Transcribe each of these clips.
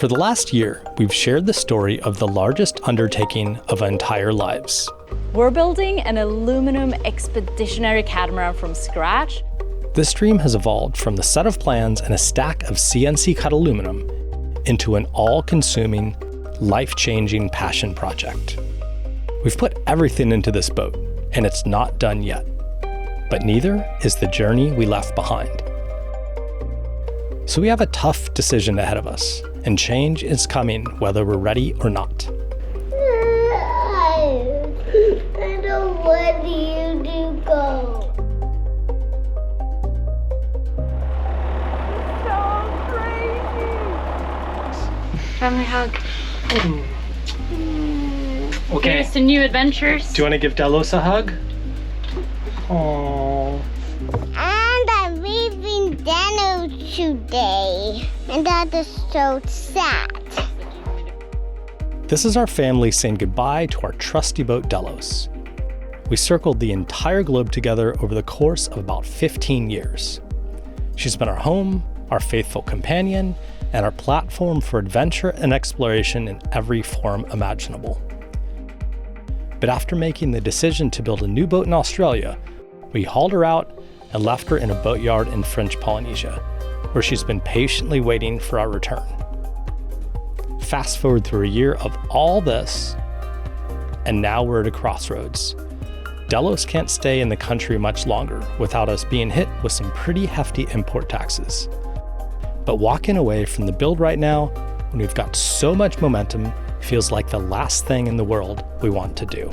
For the last year, we've shared the story of the largest undertaking of our entire lives. We're building an aluminum expeditionary catamaran from scratch. This dream has evolved from the set of plans and a stack of CNC cut aluminum into an all-consuming, life-changing passion project. We've put everything into this boat, and it's not done yet. But neither is the journey we left behind. So we have a tough decision ahead of us, and change is coming whether we're ready or not. I don't want you to go. So crazy. Family hug. Okay. Here's to new adventures. Do you want to give Delos a hug? Aww. And I'm leaving Delos today. And that is so sad. This is our family saying goodbye to our trusty boat Delos. We circled the entire globe together over the course of about 15 years. She's been our home, our faithful companion, and our platform for adventure and exploration in every form imaginable. But after making the decision to build a new boat in Australia, we hauled her out and left her in a boatyard in French Polynesia, where she's been patiently waiting for our return. Fast forward through a year of all this, and now we're at a crossroads. Delos can't stay in the country much longer without us being hit with some pretty hefty import taxes. But walking away from the build right now, when we've got so much momentum, feels like the last thing in the world we want to do.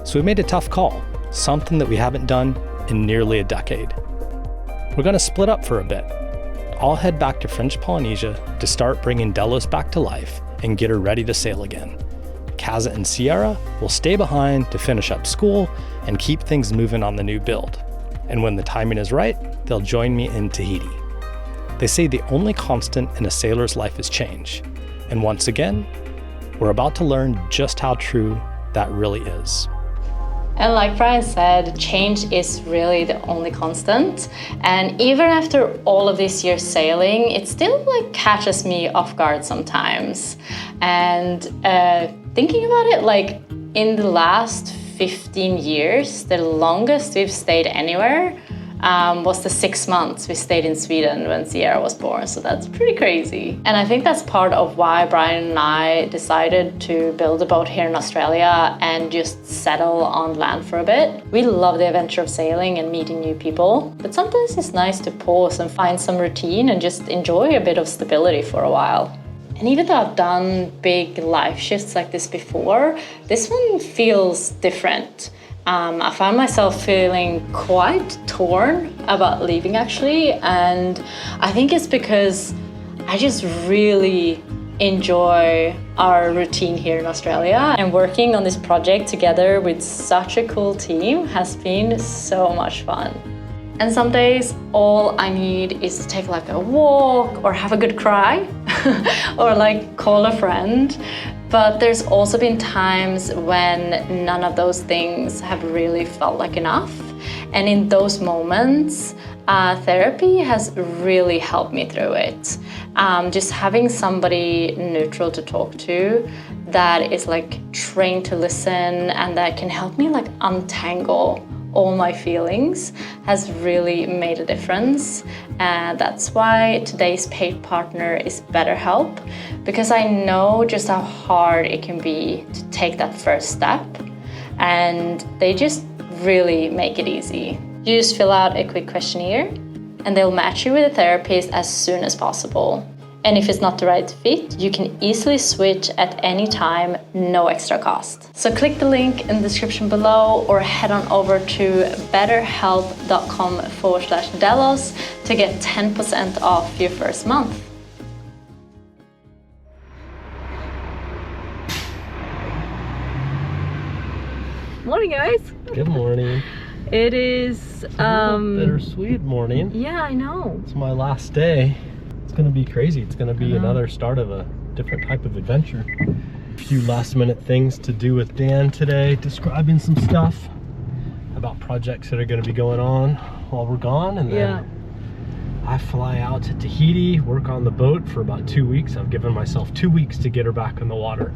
So we made a tough call, something that we haven't done in nearly a decade. We're going to split up for a bit. I'll head back to French Polynesia to start bringing Delos back to life and get her ready to sail again. Kaza and Sierra will stay behind to finish up school and keep things moving on the new build. And when the timing is right, they'll join me in Tahiti. They say the only constant in a sailor's life is change. And once again, we're about to learn just how true that really is. And like Brian said, change is really the only constant. And even after all of these years sailing, it still catches me off guard sometimes. And thinking about it, in the last 15 years, the longest we've stayed anywhere was the 6 months we stayed in Sweden when Sierra was born, so that's pretty crazy. And I think that's part of why Brian and I decided to build a boat here in Australia and just settle on land for a bit. We love the adventure of sailing and meeting new people, but sometimes it's nice to pause and find some routine and just enjoy a bit of stability for a while. And even though I've done big life shifts like this before, this one feels different. I found myself feeling quite torn about leaving actually, and I think it's because I just really enjoy our routine here in Australia, and working on this project together with such a cool team has been so much fun. And some days all I need is to take a walk or have a good cry or call a friend. But there's also been times when none of those things have really felt like enough. And in those moments, therapy has really helped me through it. Just having somebody neutral to talk to that is trained to listen and that can help me untangle all my feelings has really made a difference. And that's why today's paid partner is BetterHelp, because I know just how hard it can be to take that first step, and they just really make it easy. You just fill out a quick questionnaire and they'll match you with a therapist as soon as possible. And if it's not the right fit, you can easily switch at any time, no extra cost. So click the link in the description below or head on over to betterhelp.com/Delos to get 10% off your first month. Morning, guys. Good morning. It is bittersweet morning. Yeah, I know. It's my last day. It's gonna be crazy. It's gonna be another start of a different type of adventure. A few last minute things to do with Dan today, describing some stuff about projects that are gonna be going on while we're gone, and then I fly out to Tahiti, work on the boat for about 2 weeks. I've given myself 2 weeks to get her back in the water.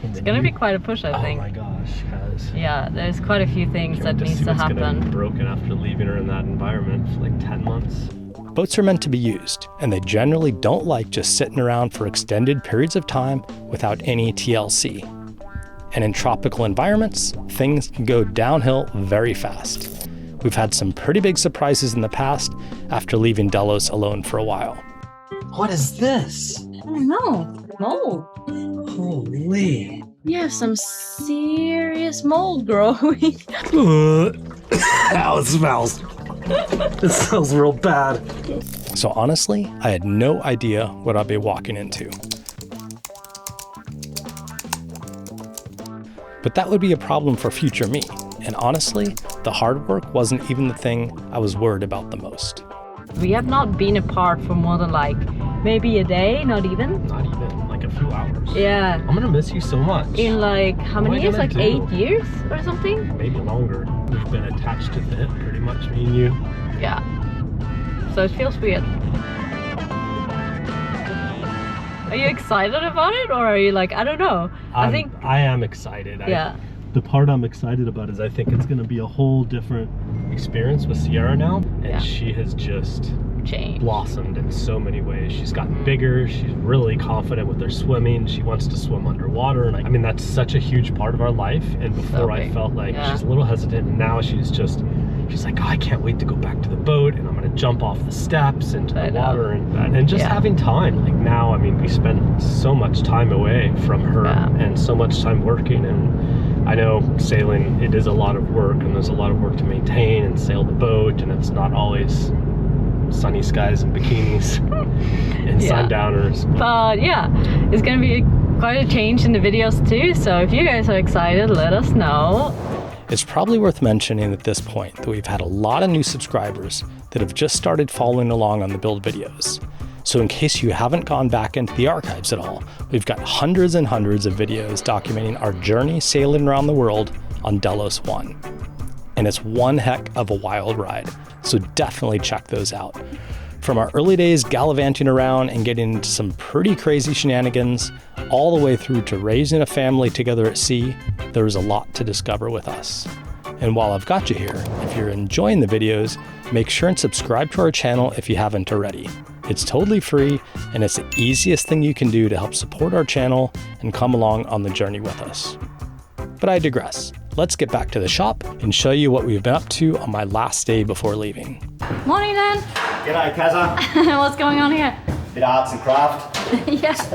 It's gonna be quite a push, I think. Oh my gosh, guys. Yeah, there's quite a few things that needs to happen. Gonna be broken after leaving her in that environment for like 10 months. Boats are meant to be used, and they generally don't like just sitting around for extended periods of time without any TLC. And in tropical environments, things can go downhill very fast. We've had some pretty big surprises in the past after leaving Delos alone for a while. What is this? I don't know. Mold. Holy. We have some serious mold growing. How it smells. It smells real bad. So honestly, I had no idea what I'd be walking into. But that would be a problem for future me. And honestly, the hard work wasn't even the thing I was worried about the most. We have not been apart for more than like maybe a day, not even. Not even, like a few hours. Yeah. I'm gonna miss you so much. In like, how many years? Like 8 years or something? Maybe longer. We've been attached to the hip pretty much, me and you. Yeah. So it feels weird. Are you excited about it, or are you like, I don't know? I think I am excited. Yeah. The part I'm excited about is I think it's gonna be a whole different experience with Sierra now, and she has just changed, blossomed in so many ways. She's gotten bigger. She's really confident with her swimming. She wants to swim underwater, and I mean that's such a huge part of our life. And before I felt like she's a little hesitant, and now she's like, oh, I can't wait to go back to the boat, and I'm gonna jump off the steps into the water, and just having time. Like now, I mean, we spend so much time away from her and so much time working, and I know sailing, it is a lot of work, and there's a lot of work to maintain and sail the boat, and it's not always sunny skies and bikinis and sundowners. But yeah, it's gonna be quite a change in the videos too, so if you guys are excited, let us know. It's probably worth mentioning at this point that we've had a lot of new subscribers that have just started following along on the build videos. So in case you haven't gone back into the archives at all, we've got hundreds and hundreds of videos documenting our journey sailing around the world on Delos 1. And it's one heck of a wild ride, so definitely check those out. From our early days gallivanting around and getting into some pretty crazy shenanigans, all the way through to raising a family together at sea, there was a lot to discover with us. And while I've got you here, if you're enjoying the videos, make sure and subscribe to our channel if you haven't already. It's totally free, and it's the easiest thing you can do to help support our channel and come along on the journey with us. But I digress. Let's get back to the shop and show you what we've been up to on my last day before leaving. Morning, Dan. G'day, Kazza. What's going on here? Bit of arts and craft. Yes.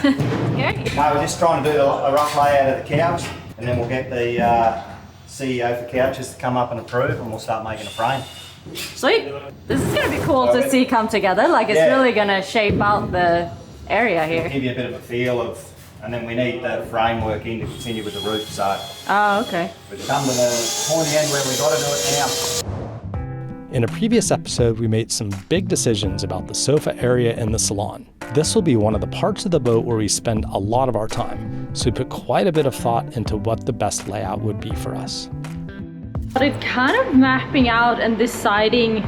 No, we're just trying to do a rough layout of the couch, and then we'll get the CEO for couches to come up and approve, and we'll start making a frame. Sweet. This is going to be cool to see come together. Like it's really going to shape out the area here. Give you a bit of a feel of, and then we need the framework in to continue with the roof, so. Oh, okay. We've come to the pointy end where we've got to do it now. In a previous episode, we made some big decisions about the sofa area in the salon. This will be one of the parts of the boat where we spend a lot of our time, so we put quite a bit of thought into what the best layout would be for us. But kind of mapping out and deciding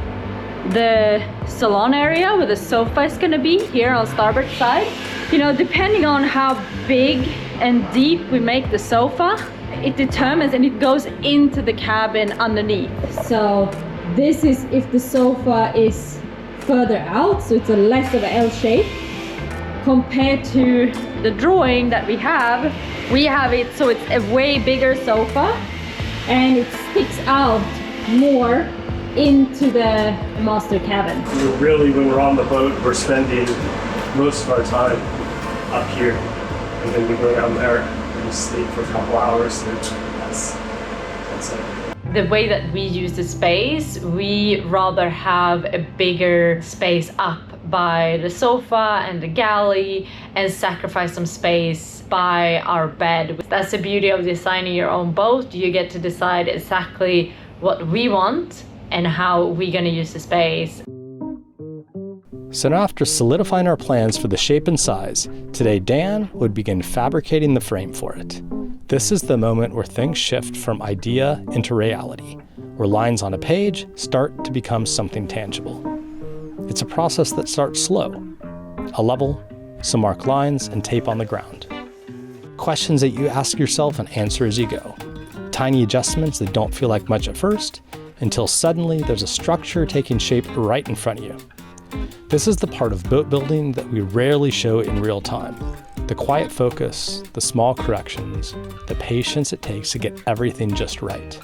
the salon area where the sofa is going to be here on starboard side. You know, depending on how big and deep we make the sofa, it determines and it goes into the cabin underneath. So this is if the sofa is further out, so it's a less of an L shape compared to the drawing that we have it so it's a way bigger sofa and it sticks out more into the master cabin. Really, when we're on the boat, we're spending most of our time up here, and then we go down there and sleep for a couple hours. That's it. The way that we use the space, we rather have a bigger space up by the sofa and the galley and sacrifice some space by our bed. That's the beauty of designing your own boat. You get to decide exactly what we want and how we're going to use the space. So now, after solidifying our plans for the shape and size, today Dan would begin fabricating the frame for it. This is the moment where things shift from idea into reality, where lines on a page start to become something tangible. It's a process that starts slow. A level, some marked lines, and tape on the ground. Questions that you ask yourself and answer as you go. Tiny adjustments that don't feel like much at first, until suddenly there's a structure taking shape right in front of you. This is the part of boat building that we rarely show in real time. The quiet focus, the small corrections, the patience it takes to get everything just right.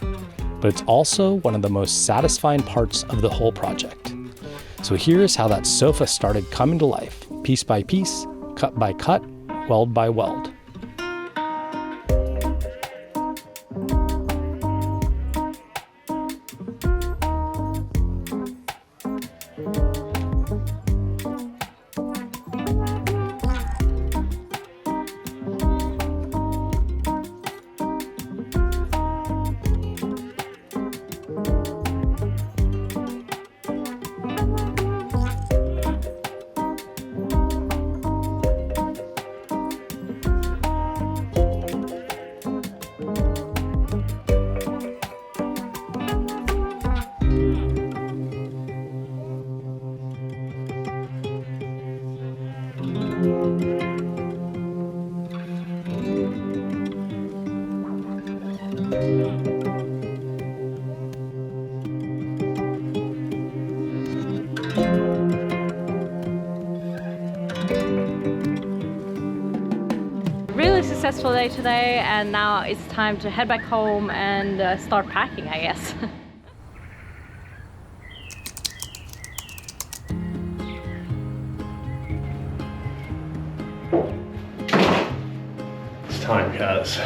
But it's also one of the most satisfying parts of the whole project. So here's how that sofa started coming to life, piece by piece, cut by cut, weld by weld. Really successful day today, and now it's time to head back home and start packing, I guess. It's time, guys.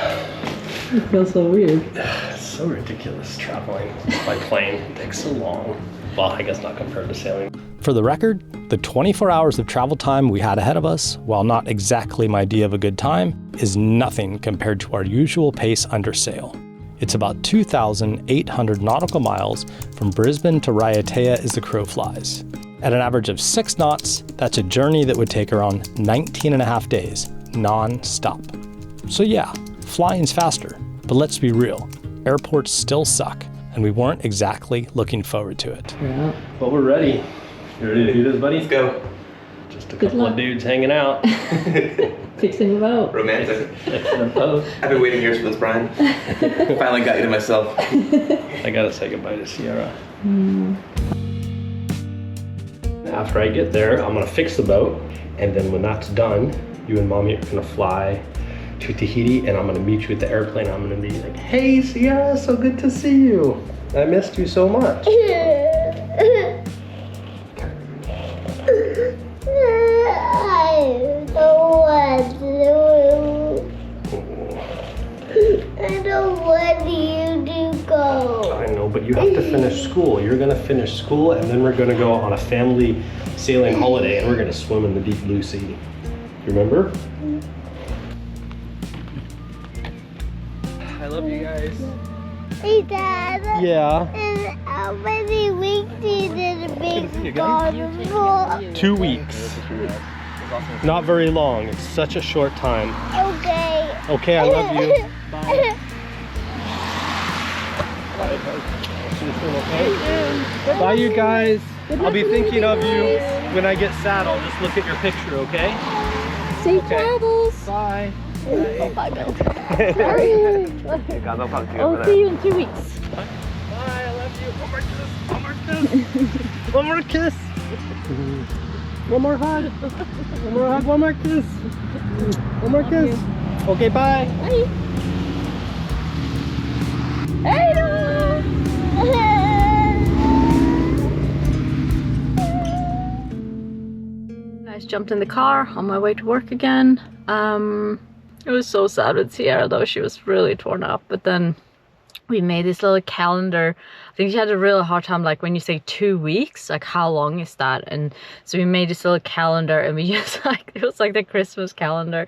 It feels so weird. It's so ridiculous traveling by plane. It takes so long. Well, I guess not compared to sailing. For the record, the 24 hours of travel time we had ahead of us, while not exactly my idea of a good time, is nothing compared to our usual pace under sail. It's about 2,800 nautical miles from Brisbane to Raiatea as the crow flies. At an average of 6 knots, that's a journey that would take around 19 and a half days, non-stop. So yeah, flying's faster, but let's be real, airports still suck, and we weren't exactly looking forward to it. Yeah. But we're ready. You ready to do this, buddy? Let's go. Just a couple of dudes hanging out. Fixing the boat. Romantic. Fixing a boat. I've been waiting here since Brian. Finally got you to myself. I gotta say goodbye to Sierra. After I get there, I'm gonna fix the boat, and then when that's done, you and Mommy are gonna fly to Tahiti, and I'm gonna meet you at the airplane. I'm gonna be like, "Hey Sierra, so good to see you. I missed you so much." I don't want you to go. I know, but you have to finish school. You're gonna finish school, and then we're gonna go on a family sailing holiday, and we're gonna swim in the deep blue sea. You remember? I love you guys. Hey, Dad. Yeah. And how many weeks did it be gone for? 2 weeks. Not very long. It's such a short time. Okay. Okay, I love you. Bye. Bye, you guys. I'll be thinking of you when I get sad. I'll just look at your picture, okay? Safe travels. Bye. Oh, bye, Bill. Hey guys, I'll talk to you I'll over see there. you in 2 weeks. Bye, I love you. One more kiss. One more kiss. One more kiss. One more hug. One more hug. One more kiss. One more kiss. Okay, bye. Bye. Hey, Dad. Guys, jumped in the car on my way to work again. It was so sad with Sierra though. She was really torn up, but then we made this little calendar. I think she had a real hard time, like when you say 2 weeks, like how long is that? And so we made this little calendar, and we just like, it was like the Christmas calendar.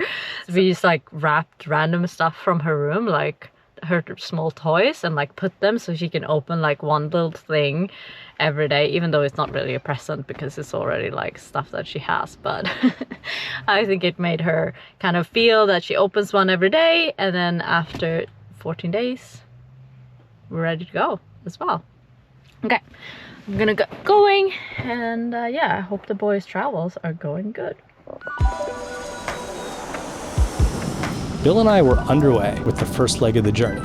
So we just like wrapped random stuff from her room, like her small toys, and like put them so she can open like one little thing every day, even though it's not really a present because it's already like stuff that she has. But I think it made her kind of feel that she opens one every day, and then after 14 days we're ready to go as well. Okay, I'm gonna get going, and yeah, I hope the boys' travels are going good. Bill and I were underway with the first leg of the journey,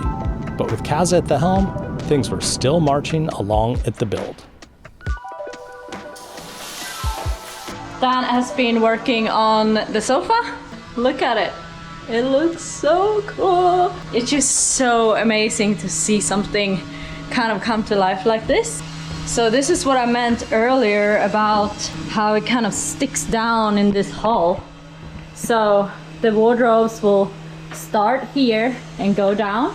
but with Kaza at the helm, things were still marching along at the build. Dan has been working on the sofa. Look at it. It looks so cool. It's just so amazing to see something kind of come to life like this. So this is what I meant earlier about how it kind of sticks down in this hull. So the wardrobes will start here and go down.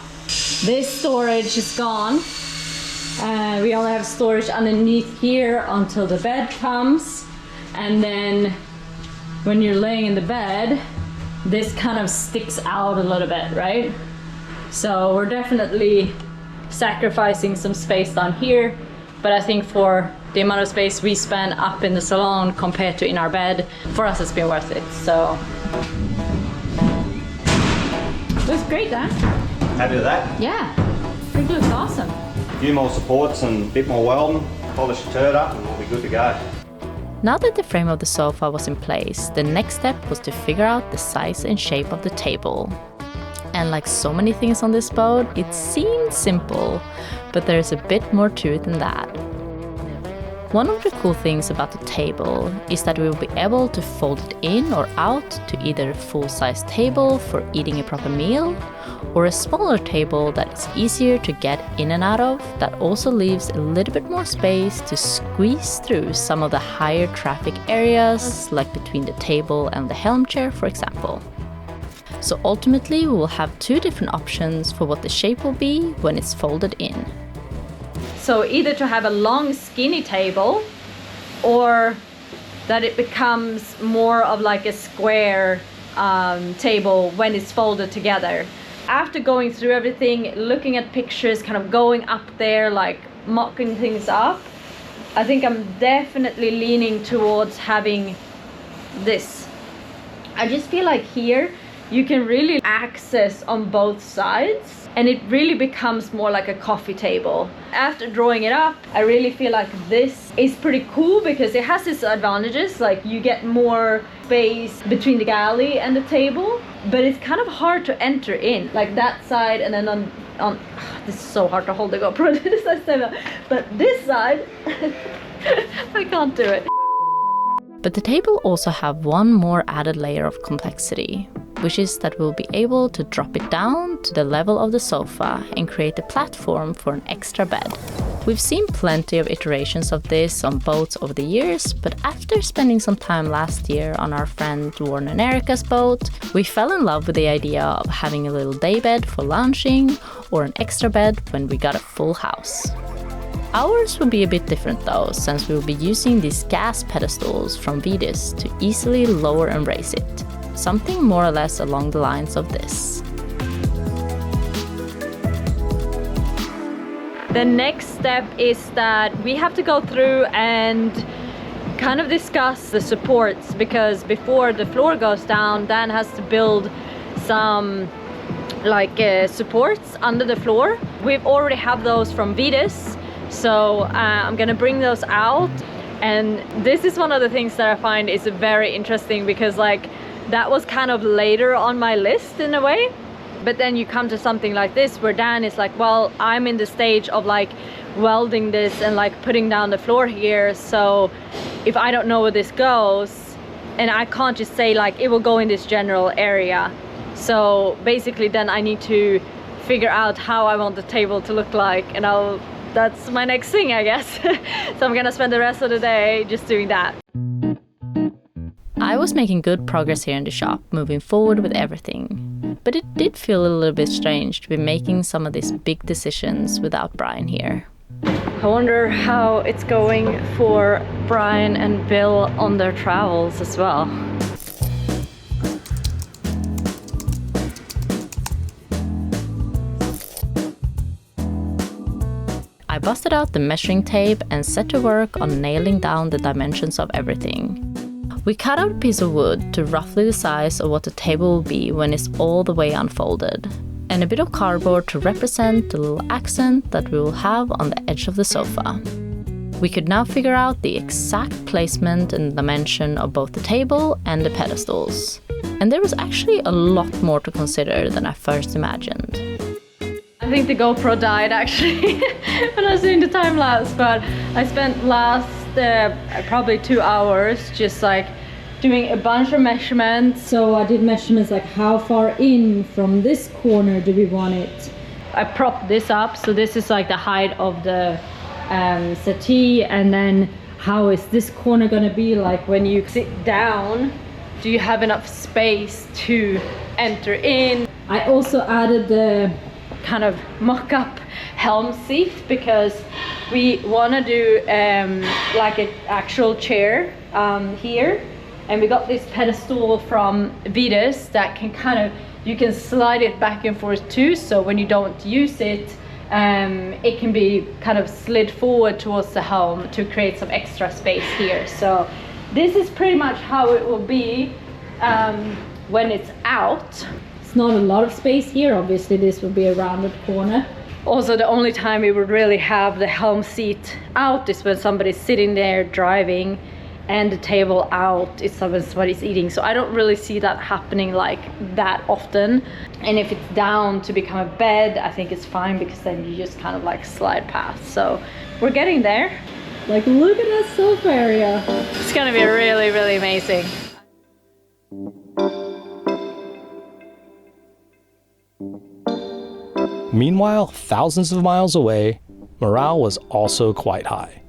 This storage is gone. We only have storage underneath here until the bed comes. And then when you're laying in the bed, this kind of sticks out a little bit, right? So we're definitely sacrificing some space down here, but I think for the amount of space we spend up in the salon compared to in our bed, for us it's been worth it. So looks great, Dan. Happy with that? Yeah, I think it looks awesome. A few more supports and a bit more welding, polish the turret up and we'll be good to go. Now that the frame of the sofa was in place, the next step was to figure out the size and shape of the table. And like so many things on this boat, it seemed simple, but there's a bit more to it than that. One of the cool things about the table is that we will be able to fold it in or out to either a full-size table for eating a proper meal, or a smaller table that is easier to get in and out of, that also leaves a little bit more space to squeeze through some of the higher traffic areas, like between the table and the helm chair, for example. So ultimately we will have two different options for what the shape will be when it's folded in. So either to have a long skinny table, or that it becomes more of like a square table when it's folded together. After going through everything, looking at pictures, kind of going up there, like mocking things up, I think I'm definitely leaning towards having this. I just feel like here you can really access on both sides, and it really becomes more like a coffee table. After drawing it up, I really feel like this is pretty cool because it has its advantages, like you get more space between the galley and the table, but it's kind of hard to enter in, like that side, and then on this is so hard to hold the GoPro, but this side, I can't do it. But the table also have one more added layer of complexity, which is that we'll be able to drop it down to the level of the sofa and create a platform for an extra bed. We've seen plenty of iterations of this on boats over the years, but after spending some time last year on our friend Warren and Erica's boat, we fell in love with the idea of having a little daybed for lounging or an extra bed when we got a full house. Ours will be a bit different though, since we will be using these gas pedestals from Vetus to easily lower and raise it. Something more or less along the lines of this. The next step is that we have to go through and kind of discuss the supports, because before the floor goes down, Dan has to build some supports under the floor. We've already have those from Vetus, so I'm gonna bring those out. And this is one of the things that I find is very interesting, because that was kind of later on my list in a way. But then you come to something like this where Dan is like, well, I'm in the stage of welding this and putting down the floor here. So if I don't know where this goes, and I can't just say it will go in this general area. So basically then I need to figure out how I want the table to look like, and that's my next thing, I guess. So I'm gonna spend the rest of the day just doing that. I was making good progress here in the shop, moving forward with everything. But it did feel a little bit strange to be making some of these big decisions without Brian here. I wonder how it's going for Brian and Bill on their travels as well. I busted out the measuring tape and set to work on nailing down the dimensions of everything. We cut out a piece of wood to roughly the size of what the table will be when it's all the way unfolded. and a bit of cardboard to represent the little accent that we will have on the edge of the sofa. We could now figure out the exact placement and dimension of both the table and the pedestals. And there was actually a lot more to consider than I first imagined. I think the GoPro died actually when I was doing the time lapse, but I spent last probably 2 hours just like doing a bunch of measurements. So I did measurements like how far in from this corner do we want it. I propped this up, so this is like the height of the settee, and then how is this corner going to be like when you sit down? Do you have enough space to enter in? I also added the kind of mock-up helm seat because we want to do like an actual chair here, and we got this pedestal from Vides that can kind of, you can slide it back and forth too, so when you don't use it, it can be kind of slid forward towards the helm to create some extra space here. So this is pretty much how it will be when it's out. It's not a lot of space here, obviously this will be a rounded corner. Also, the only time we would really have the helm seat out is when somebody's sitting there driving and the table out is when somebody's eating. So I don't really see that happening like that often. And if it's down to become a bed, I think it's fine because then you just kind of like slide past. So we're getting there. Like, look at that sofa area. It's gonna be really, really amazing. Meanwhile, thousands of miles away, morale was also quite high.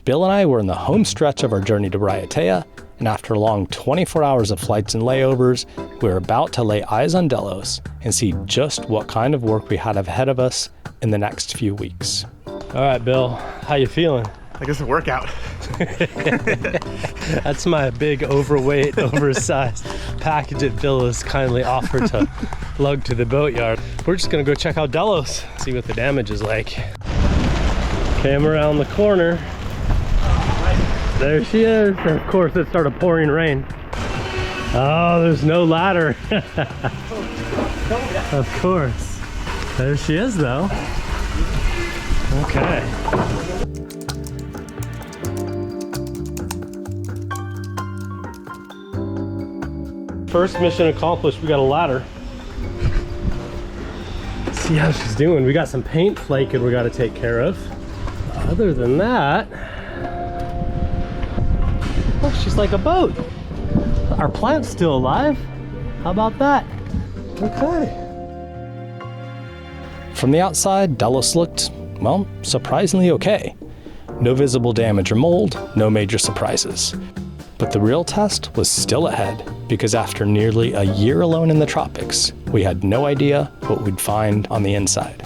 Bill and I were in the home stretch of our journey to Raiatea, and after a long 24 hours of flights and layovers, we were about to lay eyes on Delos and see just what kind of work we had ahead of us in the next few weeks. All right, Bill, how you feeling? I guess a workout. That's my big, overweight, oversized package that Bill has kindly offered to lug to the boatyard. We're just gonna go check out Delos, see what the damage is like. Came around the corner. There she is. And of course, it started pouring rain. Oh, there's no ladder. Of course. There she is, though. Okay. First mission accomplished, we got a ladder. Let's see how she's doing. We got some paint flaking we got to take care of. Other than that, oh, she's like a boat. Our plant's still alive. How about that? Okay. From the outside, Delos looked, well, surprisingly okay. No visible damage or mold, no major surprises. But the real test was still ahead, because after nearly a year alone in the tropics, we had no idea what we'd find on the inside.